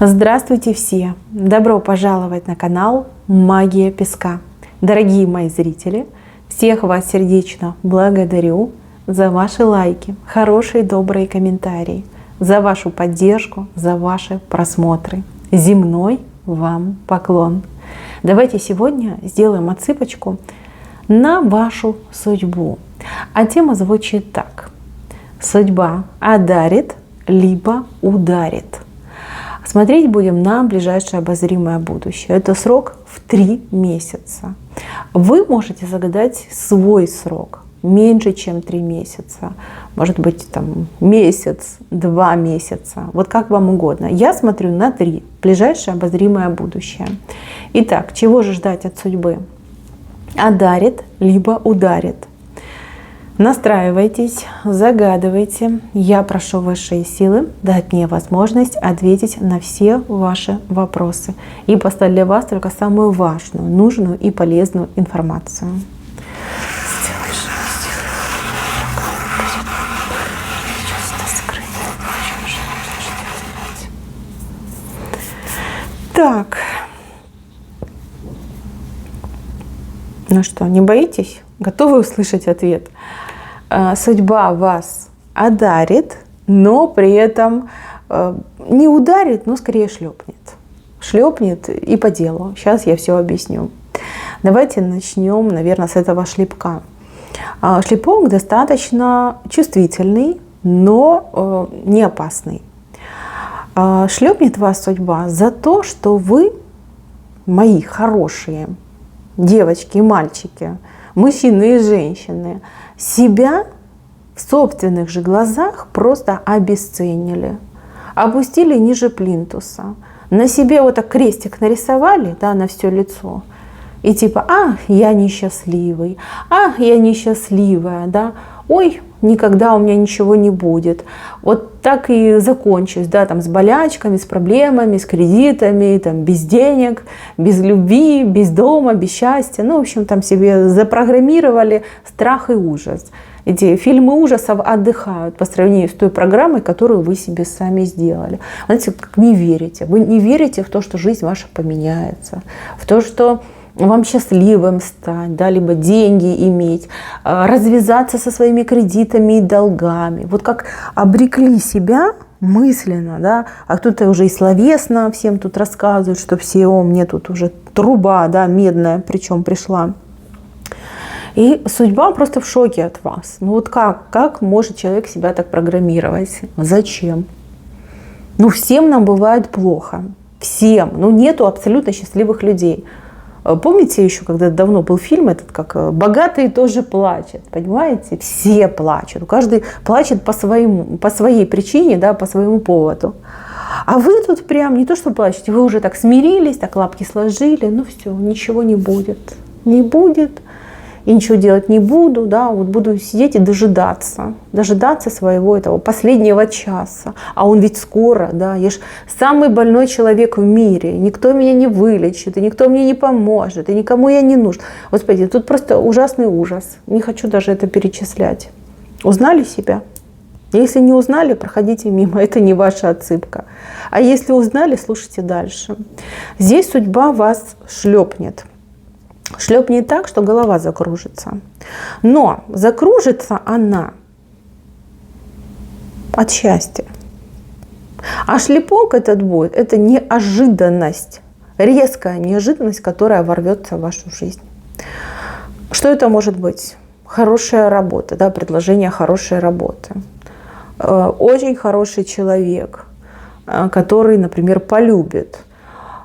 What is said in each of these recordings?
Здравствуйте все! Добро пожаловать на канал Магия Песка. Дорогие мои зрители, всех вас сердечно благодарю за ваши лайки, хорошие добрые комментарии, за вашу поддержку, за ваши просмотры. Земной вам поклон! Давайте сегодня сделаем отсыпочку на вашу судьбу. А тема звучит так. Судьба одарит, либо ударит. Смотреть будем на ближайшее обозримое будущее. Это срок в 3 месяца. Вы можете загадать свой срок, меньше, чем 3 месяца. Может быть, там месяц, 2 месяца. Вот как вам угодно. Я смотрю на 3. Ближайшее обозримое будущее. Итак, чего же ждать от судьбы? Одарит, либо ударит. Настраивайтесь, загадывайте. Я прошу высшие силы дать мне возможность ответить на все ваши вопросы и поставить для вас только самую важную, нужную и полезную информацию. Так. Ну что, не боитесь? Готовы услышать ответ? Судьба вас одарит, но при этом не ударит, но скорее шлепнет. Шлепнет и по делу. Сейчас я все объясню. Давайте начнем, наверное, с этого шлепка. Шлепок достаточно чувствительный, но не опасный. Шлепнет вас судьба за то, что вы, мои хорошие девочки и мальчики, мужчины и женщины, себя в собственных же глазах просто обесценили, опустили ниже плинтуса, на себе вот так крестик нарисовали, да, на все лицо, и типа, я несчастливый, я несчастливая, да, ой, никогда у меня ничего не будет. Вот так и закончусь, да, там с болячками, с проблемами, с кредитами, там, без денег, без любви, без дома, без счастья. Ну, в общем, там себе запрограммировали страх и ужас. Эти фильмы ужасов отдыхают по сравнению с той программой, которую вы себе сами сделали. Знаете, как не верите. Вы не верите в то, что жизнь ваша поменяется, в то, что вам счастливым стать, да, либо деньги иметь, развязаться со своими кредитами и долгами. Вот как обрекли себя мысленно, да, а кто-то уже и словесно всем тут рассказывает, что все, мне тут уже труба, да, медная, причем пришла. И судьба просто в шоке от вас. Ну вот как может человек себя так программировать? Зачем? Ну всем нам бывает плохо. Всем. Ну нету абсолютно счастливых людей. Помните еще, когда давно был фильм этот, как «Богатые тоже плачут», понимаете? Все плачут, каждый плачет по своей причине, да, по своему поводу. А вы тут прям не то что плачете, вы уже так смирились, так лапки сложили, ну все, ничего не будет. Не будет, и ничего делать не буду, да, вот буду сидеть и дожидаться своего этого последнего часа. А он ведь скоро, да, я ж самый больной человек в мире, никто меня не вылечит, и никто мне не поможет, и никому я не нужен. Господи, тут просто ужасный ужас, не хочу даже это перечислять. Узнали себя? Если не узнали, проходите мимо, это не ваша отсыпка. А если узнали, слушайте дальше. Здесь судьба вас шлепнет. Шлепнет так, что голова закружится. Но закружится она от счастья. А шлепок этот будет, это неожиданность, резкая неожиданность, которая ворвется в вашу жизнь. Что это может быть? Хорошая работа, да, предложение хорошей работы. Очень хороший человек, который, например, полюбит,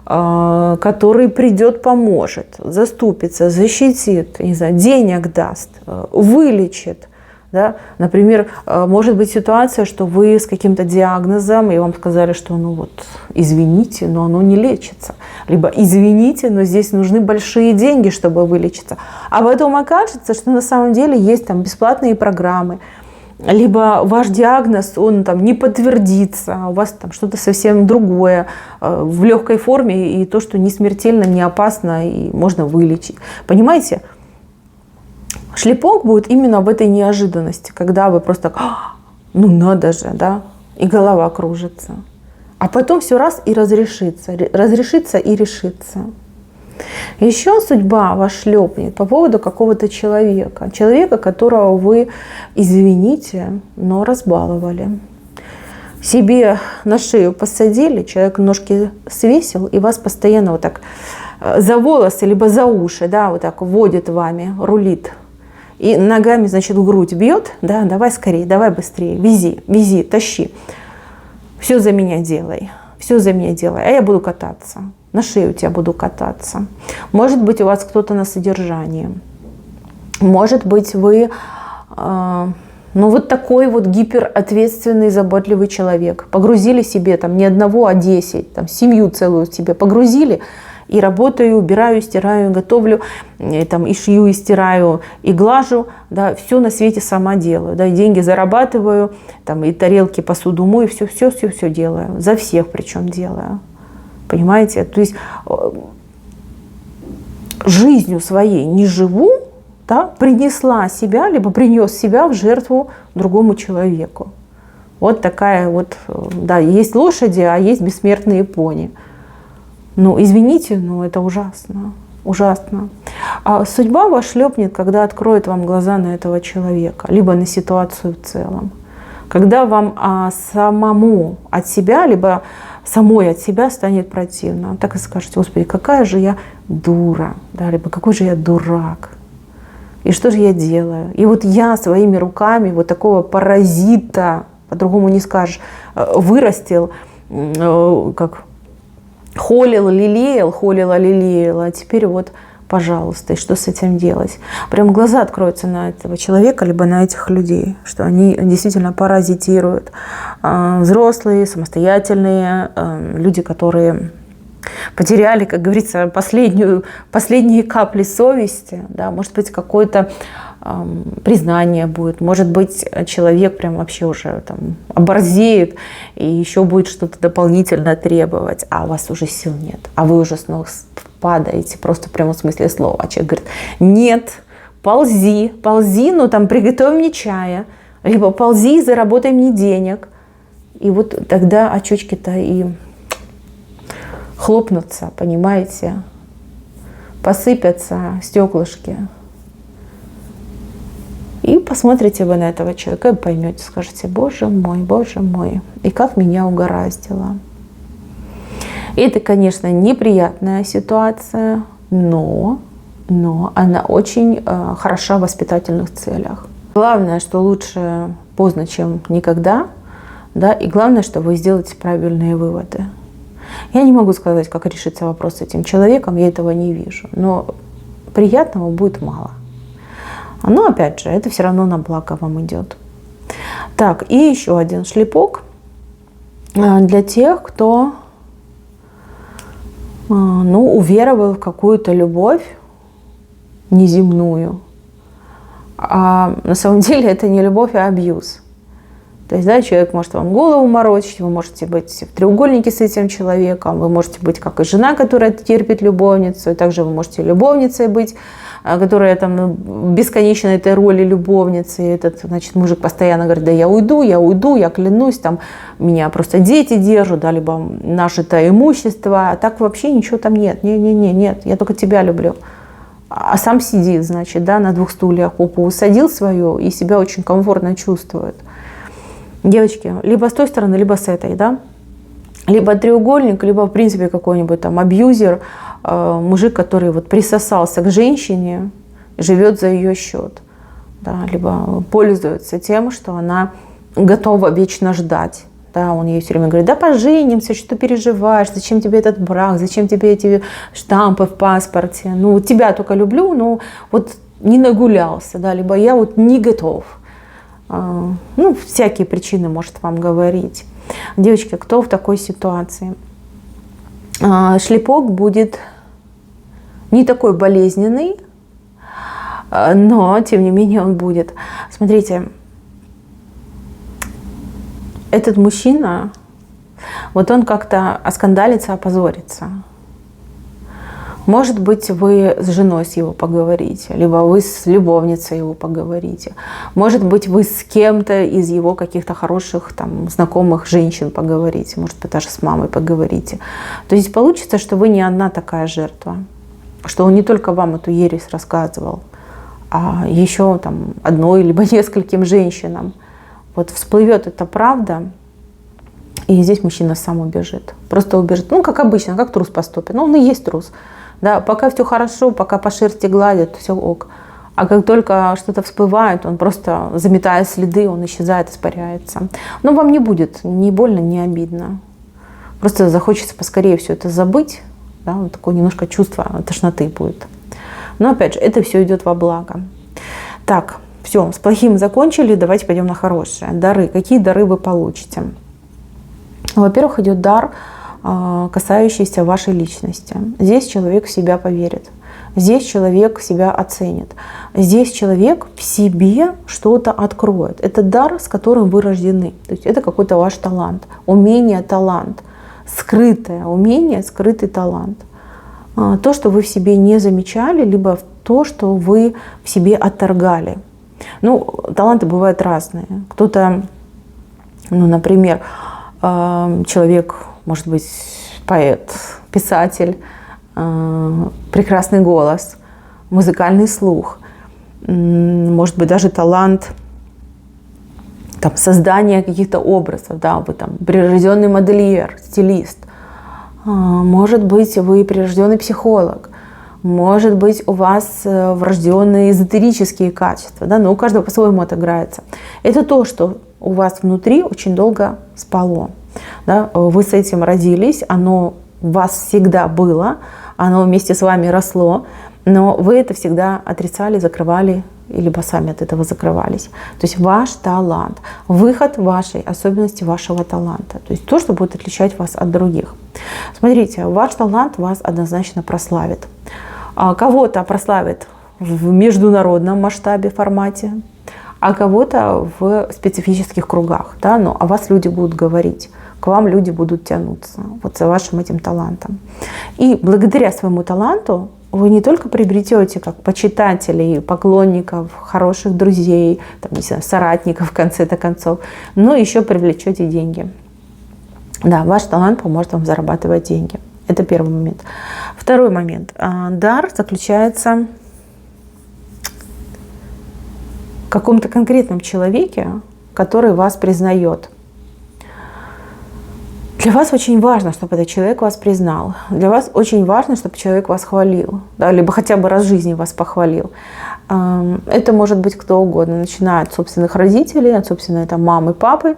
который придет, поможет, заступится, защитит, не знаю, денег даст, вылечит. Да? Например, может быть ситуация, что вы с каким-то диагнозом, и вам сказали, что ну вот, извините, но оно не лечится. Либо извините, но здесь нужны большие деньги, чтобы вылечиться. А потом окажется, что на самом деле есть там бесплатные программы, либо ваш диагноз, он там не подтвердится, у вас там что-то совсем другое в легкой форме, и то, что не смертельно, не опасно, и можно вылечить. Понимаете? Шлепок будет именно в этой неожиданности, когда вы просто, ну надо же, да, и голова кружится. А потом все раз и разрешится и решится. Еще судьба вас шлепнет по поводу какого-то человека. Человека, которого вы, извините, но разбаловали. Себе на шею посадили, человек ножки свесил и вас постоянно вот так за волосы либо за уши, да, вот так водит вами, рулит. И ногами, значит, в грудь бьет, да, давай скорее, давай быстрее, вези, тащи. Все за меня делай, все за меня делай, а я буду кататься. На шею у тебя буду кататься. Может быть, у вас кто-то на содержании. Может быть, вы, вот такой вот гиперответственный, заботливый человек. Погрузили себе там не одного, а 10, там, семью целую себе погрузили. И работаю, убираю, стираю, готовлю, и, там, и шью, и стираю, и глажу. Да, все на свете сама делаю. Да, и деньги зарабатываю, там, и тарелки, посуду мою, все делаю. За всех причем делаю. Понимаете? То есть жизнью своей не живу, да, принесла себя, либо принес себя в жертву другому человеку. Вот такая вот, да, есть лошади, а есть бессмертные пони. Ну, извините, но это ужасно, ужасно. А судьба вас шлепнет, когда откроет вам глаза на этого человека, либо на ситуацию в целом. Когда вам самому от себя, либо самой от себя станет противно. Так и скажете: Господи, какая же я дура, да, либо какой же я дурак. И что же я делаю? И вот я своими руками вот такого паразита, по-другому не скажешь, вырастил, как холила, лелеял, а теперь вот, пожалуйста, и что с этим делать? Прям глаза откроются на этого человека, либо на этих людей, что они действительно паразитируют. Взрослые, самостоятельные, люди, которые потеряли, как говорится, последние капли совести. Да? Может быть, какое-то признание будет. Может быть, человек прям вообще уже там оборзеет и еще будет что-то дополнительно требовать, а у вас уже сил нет, а вы уже снова падаете, просто в прямом смысле слова. А человек говорит: нет, ползи, но там приготовь мне чая, либо ползи и заработай мне денег. И вот тогда очечки-то и хлопнутся, понимаете, посыпятся стеклышки. И посмотрите вы на этого человека и поймете, скажете: боже мой, и как меня угораздило. И это, конечно, неприятная ситуация, но она очень хороша в воспитательных целях. Главное, что лучше поздно, чем никогда, да, и главное, что вы сделаете правильные выводы. Я не могу сказать, как решится вопрос с этим человеком, я этого не вижу, но приятного будет мало. Но опять же, это все равно на благо вам идет. Так, и еще один шлепок для тех, кто уверовал в какую-то любовь неземную. А на самом деле это не любовь, а абьюз. То есть, да, человек может вам голову морочить, вы можете быть в треугольнике с этим человеком, вы можете быть как и жена, которая терпит любовницу, и также вы можете любовницей быть, которая там бесконечно этой роли любовницы. И этот, значит, мужик постоянно говорит: да я уйду, я клянусь, там меня просто дети держат, да, либо нажитое имущество, а так вообще ничего там нет, нет, я только тебя люблю. А сам сидит, значит, да, на 2 стульях, попу усадил свою и себя очень комфортно чувствует. Девочки, либо с той стороны, либо с этой, да, либо треугольник, либо в принципе какой-нибудь там абьюзер, мужик, который вот присосался к женщине, живет за ее счет, да, либо пользуется тем, что она готова вечно ждать. Да, он ей все время говорит: да поженимся, что ты переживаешь, зачем тебе этот брак, зачем тебе эти штампы в паспорте, ну тебя только люблю, но вот не нагулялся, да, либо я вот не готов. Ну, всякие причины может вам говорить. Девочки, кто в такой ситуации? Шлепок будет не такой болезненный, но тем не менее он будет. Смотрите, этот мужчина, вот он как-то оскандалится, опозорится. Может быть, вы с женой с его поговорите, либо вы с любовницей его поговорите. Может быть, вы с кем-то из его каких-то хороших там, знакомых женщин поговорите. Может быть, даже с мамой поговорите. То есть получится, что вы не одна такая жертва. Что он не только вам эту ересь рассказывал, а еще там, одной либо нескольким женщинам. Вот всплывет эта правда, и здесь мужчина сам убежит. Просто убежит. Ну, как обычно, как трус поступит. Ну, он и есть трус. Да, пока все хорошо, пока по шерсти гладят, все ок. А как только что-то всплывает, он просто, заметая следы, он исчезает, испаряется. Но вам не будет ни больно, ни обидно. Просто захочется поскорее все это забыть. Да, вот такое немножко чувство тошноты будет. Но опять же, это все идет во благо. Так, все, с плохим закончили, давайте пойдем на хорошее. Дары. Какие дары вы получите? Во-первых, идет дар, касающийся вашей личности. Здесь человек в себя поверит. Здесь человек себя оценит. Здесь человек в себе что-то откроет. Это дар, с которым вы рождены. То есть это какой-то ваш талант. Умение, талант. Скрытое умение, скрытый талант. То, что вы в себе не замечали, либо то, что вы в себе отторгали. Ну, таланты бывают разные. Кто-то, ну, например, человек, может быть, поэт, писатель, прекрасный голос, музыкальный слух, может быть, даже талант там, создания каких-то образов, да, вы там прирожденный модельер, стилист, может быть, вы прирожденный психолог, может быть, у вас врожденные эзотерические качества, да, но у каждого по-своему отыграется. Это то, что у вас внутри очень долго спало. Да? Вы с этим родились, оно у вас всегда было, оно вместе с вами росло, но вы это всегда отрицали, закрывали, либо сами от этого закрывались. То есть ваш талант, выход вашей особенности, вашего таланта. То есть то, что будет отличать вас от других. Смотрите, ваш талант вас однозначно прославит. Кого-то прославит в международном масштабе, формате, а кого-то в специфических кругах. Да? Ну, о вас люди будут говорить, к вам люди будут тянуться вот за вашим этим талантом. И благодаря своему таланту вы не только приобретете как почитателей, поклонников, хороших друзей, там, не знаю, соратников в конце-то концов, но еще привлечете деньги. Да, ваш талант поможет вам зарабатывать деньги. Это первый момент. Второй момент. Дар заключается в каком-то конкретном человеке, который вас признает. Для вас очень важно, чтобы этот человек вас признал. Для вас очень важно, чтобы человек вас хвалил. Да, либо хотя бы раз в жизни вас похвалил. Это может быть кто угодно. Начиная от собственных родителей, от собственной там, мамы, папы,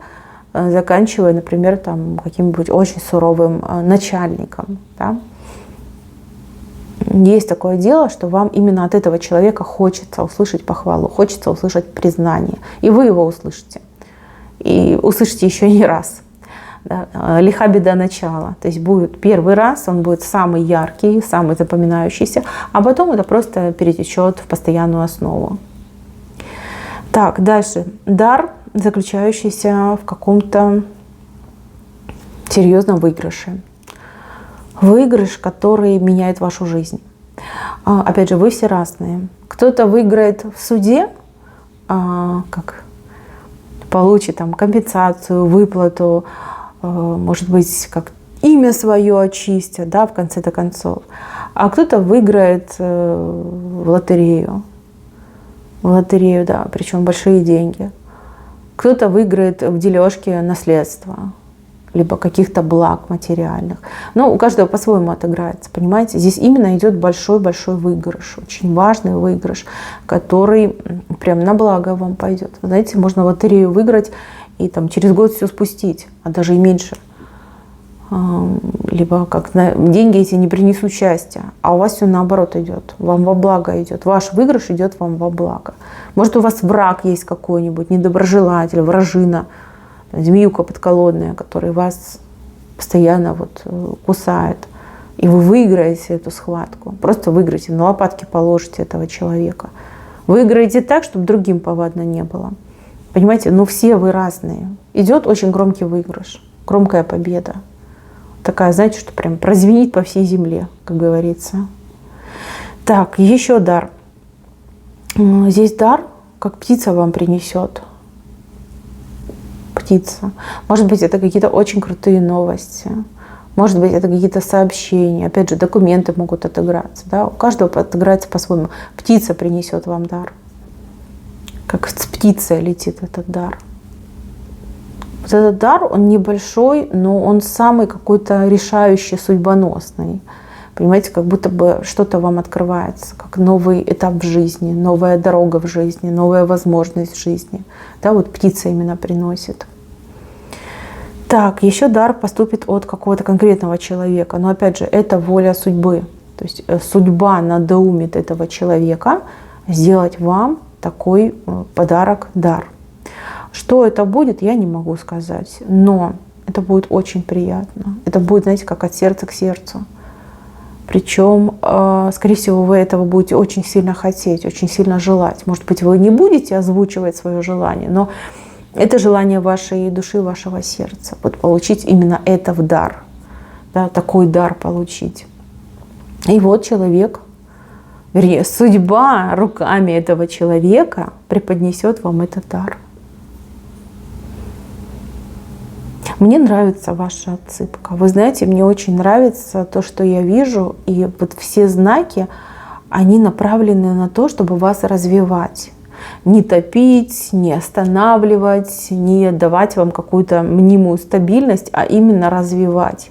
заканчивая, например, там, каким-нибудь очень суровым начальником. Да? Есть такое дело, что вам именно от этого человека хочется услышать похвалу, хочется услышать признание. И вы его услышите. И услышите еще не раз. Да? Лиха беда начала. То есть будет первый раз, он будет самый яркий, самый запоминающийся, а потом это просто перетечет в постоянную основу. Так, дальше. Дар, заключающийся в каком-то серьезном выигрыше. Выигрыш, который меняет вашу жизнь. Опять же, вы все разные. Кто-то выиграет в суде, как получит там, компенсацию, выплату, может быть, как имя свое очистят, да, в конце-то концов. А кто-то выиграет в лотерею. В лотерею, да, причем большие деньги. Кто-то выиграет в дележке наследства, либо каких-то благ материальных. Но у каждого по-своему отыграется, понимаете? Здесь именно идет большой-большой выигрыш, очень важный выигрыш, который прям на благо вам пойдет. Знаете, можно лотерею выиграть и там через год все спустить, а даже и меньше. Либо как деньги эти не принесут счастья, а у вас все наоборот идет, вам во благо идет. Ваш выигрыш идет вам во благо. Может, у вас враг есть какой-нибудь, недоброжелатель, вражина, змеюка подколодная, который вас постоянно вот кусает. И вы выиграете эту схватку. Просто выиграете, на лопатки положите этого человека. Выиграете так, чтобы другим повадно не было. Понимаете, но все вы разные. Идет очень громкий выигрыш, громкая победа. Такая, знаете, что прям прозвенит по всей земле, как говорится. Так, еще дар. Здесь дар, как птица вам принесет. Птица. Может быть, это какие-то очень крутые новости. Может быть, это какие-то сообщения. Опять же, документы могут отыграться. Да? У каждого отыграется по-своему. Птица принесет вам дар. Как с птицей летит этот дар. Вот этот дар, он небольшой, но он самый какой-то решающий, судьбоносный. Понимаете, как будто бы что-то вам открывается, как новый этап в жизни, новая дорога в жизни, новая возможность в жизни. Да, вот птица именно приносит. Так, еще дар поступит от какого-то конкретного человека. Но опять же, это воля судьбы. То есть судьба надоумит этого человека сделать вам такой подарок, дар. Что это будет, я не могу сказать. Но это будет очень приятно. Это будет, знаете, как от сердца к сердцу. Причем, скорее всего, вы этого будете очень сильно хотеть, очень сильно желать. Может быть, вы не будете озвучивать свое желание, но это желание вашей души, вашего сердца. Вот получить именно это в дар. Да, такой дар получить. И вот человек, вернее, судьба руками этого человека преподнесет вам этот дар. Мне нравится ваша отсыпка. Вы знаете, мне очень нравится то, что я вижу. И вот все знаки, они направлены на то, чтобы вас развивать. Не топить, не останавливать, не давать вам какую-то мнимую стабильность, а именно развивать.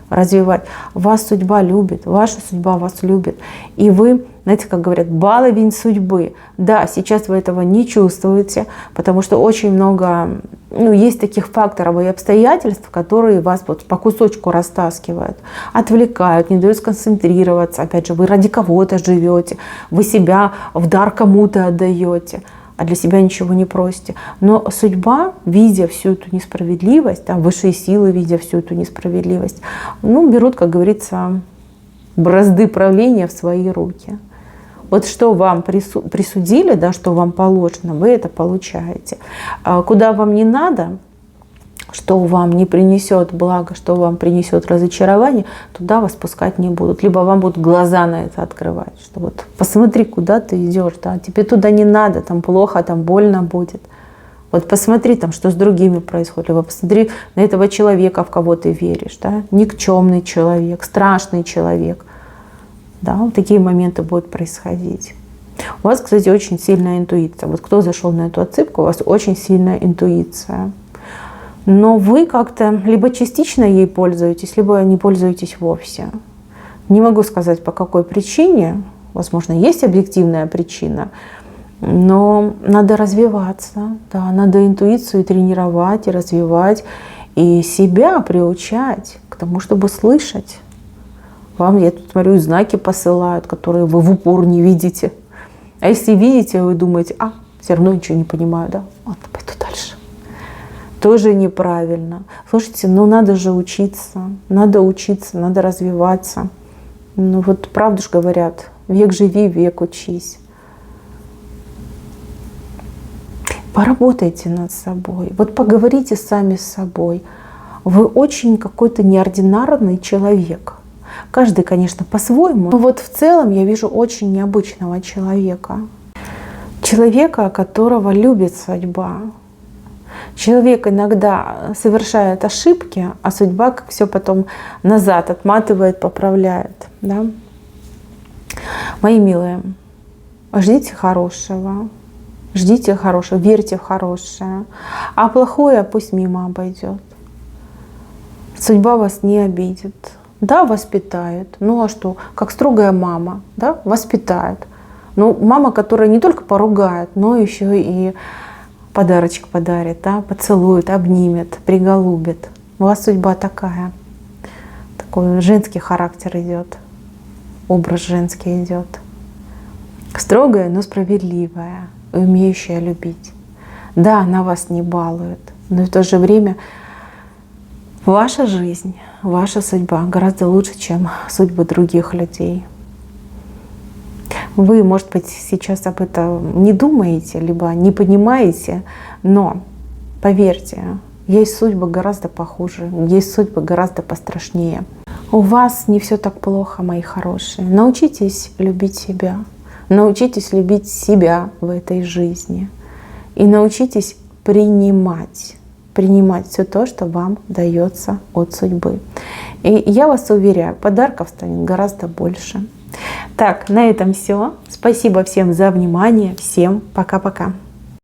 Развивать. Вас судьба любит, ваша судьба вас любит. И вы, знаете, как говорят, баловень судьбы. Да, сейчас вы этого не чувствуете, потому что очень много, есть таких факторов и обстоятельств, которые вас вот по кусочку растаскивают, отвлекают, не дают сконцентрироваться. Опять же, вы ради кого-то живете, вы себя в дар кому-то отдаете, а для себя ничего не просите. Но судьба, видя всю эту несправедливость, высшие силы, видя всю эту несправедливость, берут, как говорится, бразды правления в свои руки. Вот что вам присудили, да, что вам положено, вы это получаете. А куда вам не надо, что вам не принесет благо, что вам принесет разочарование, туда вас пускать не будут. Либо вам будут глаза на это открывать, что вот посмотри, куда ты идешь, да, тебе туда не надо, там плохо, там больно будет. Вот посмотри, там, что с другими происходит, либо посмотри на этого человека, в кого ты веришь, да, никчемный человек, страшный человек. Да, вот такие моменты будут происходить. У вас, кстати, очень сильная интуиция. Вот кто зашел на эту отсыпку, у вас очень сильная интуиция. Но вы как-то либо частично ей пользуетесь, либо не пользуетесь вовсе. Не могу сказать, по какой причине. Возможно, есть объективная причина. Но надо развиваться. Да, надо интуицию тренировать и развивать. И себя приучать к тому, чтобы слышать. Вам, я тут смотрю, знаки посылают, которые вы в упор не видите. А если видите, вы думаете, все равно ничего не понимаю, да? Вот, пойду дальше. Тоже неправильно. Слушайте, надо же учиться, надо развиваться. Вот правду ж говорят, век живи, век учись. Поработайте над собой, вот поговорите сами с собой. Вы очень какой-то неординарный человек. Каждый, конечно, по-своему. Но вот в целом я вижу очень необычного человека. Человека, которого любит судьба. Человек иногда совершает ошибки, а судьба как все потом назад отматывает, поправляет. Да? Мои милые, ждите хорошего, верьте в хорошее, а плохое пусть мимо обойдет. Судьба вас не обидит. Да, воспитает. А что? Как строгая мама, да, воспитает. Мама, которая не только поругает, но еще и подарочек подарит, да, поцелует, обнимет, приголубит. У вас судьба такая. Такой женский характер идет. Образ женский идет. Строгая, но справедливая, умеющая любить. Да, она вас не балует, но в то же время ваша жизнь, ваша судьба гораздо лучше, чем судьбы других людей. Вы, может быть, сейчас об этом не думаете, либо не понимаете, но поверьте, Есть судьбы гораздо похуже, есть судьбы гораздо пострашнее. У вас не все так плохо, мои хорошие. Научитесь любить себя. Научитесь любить себя в этой жизни. И научитесь принимать все то, что вам дается от судьбы. И я вас уверяю, подарков станет гораздо больше. Так, на этом все. Спасибо всем за внимание. Всем пока-пока.